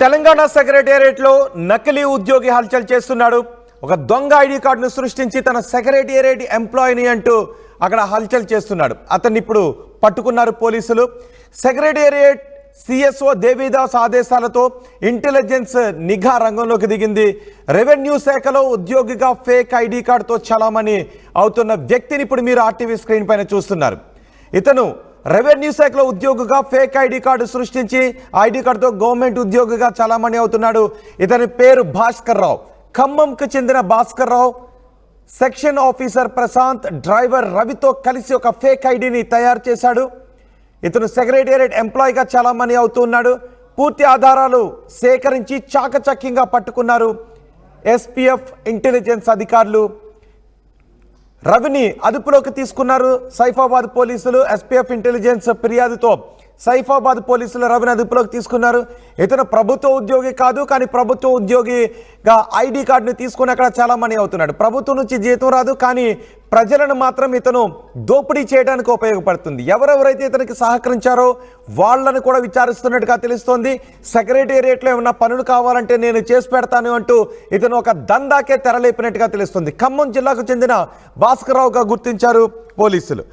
తెలంగాణ సెక్రటేరియట్లో నకిలీ ఉద్యోగి హల్చల్ చేస్తున్నాడు. ఒక దొంగ ఐడి కార్డును సృష్టించి తన సెక్రటేరియట్ ఎంప్లాయీని అంటూ అక్కడ హల్చల్ చేస్తున్నాడు. అతన్ని ఇప్పుడు పట్టుకున్నారు పోలీసులు. సెక్రటేరియట్ సిఎస్ఓ దేవిదాస్ ఆదేశాలతో ఇంటెలిజెన్స్ నిఘా రంగంలోకి దిగింది. రెవెన్యూ శాఖలో ఉద్యోగిగా ఫేక్ ఐడి కార్డుతో చలామణి అవుతున్న వ్యక్తిని ఇప్పుడు మీరు ఆర్టీవీ స్క్రీన్ పైన చూస్తున్నారు. ఇతను రెవెన్యూ శాఖలో ఉద్యోగిగా ఫేక్ ఐడి కార్డు సృష్టించి ఐడి కార్డుతో గవర్నమెంట్ ఉద్యోగిగా చలామణి అవుతున్నాడు. ఇతని పేరు భాస్కర్ రావు. ఖమ్మంకు చెందిన Bhaskar Rao section officer Prashanth, driver రవితో కలిసి ఒక ఫేక్ ఐడిని తయారు చేశాడు. ఇతను సెక్రటేరియట్ ఎంప్లాయీగా చలామణి అవుతున్నాడు. పూర్తి ఆధారాలు సేకరించి చాకచక్యంగా పట్టుకున్నారు ఎస్పీఎఫ్ ఇంటెలిజెన్స్ అధికారులు. రవిని అదుపులోకి తీసుకున్నారు సైఫాబాద్ పోలీసులు. ఎస్పీఎఫ్ ఇంటెలిజెన్స్ ఫిర్యాదుతో సైఫాబాద్ పోలీసులు రవిని అదుపులోకి తీసుకున్నారు. ఇతను ప్రభుత్వ ఉద్యోగి కాదు, కానీ ప్రభుత్వ ఉద్యోగిగా ఐడి కార్డుని తీసుకుని అక్కడ చలామణి అవుతున్నాడు. ప్రభుత్వం నుంచి జీతం రాదు, కానీ ప్రజలను మాత్రం ఇతను దోపిడీ చేయడానికి ఉపయోగపడుతుంది. ఎవరెవరైతే ఇతనికి సహకరించారో వాళ్ళను కూడా విచారిస్తున్నట్టుగా తెలుస్తోంది. సెక్రటేరియట్లో ఏమన్నా పనులు కావాలంటే నేను చేసి పెడతాను అంటూ ఇతను ఒక దందాకే తెరలేపినట్టుగా తెలుస్తుంది. ఖమ్మం జిల్లాకు చెందిన భాస్కర్ రావుగా గుర్తించారు పోలీసులు.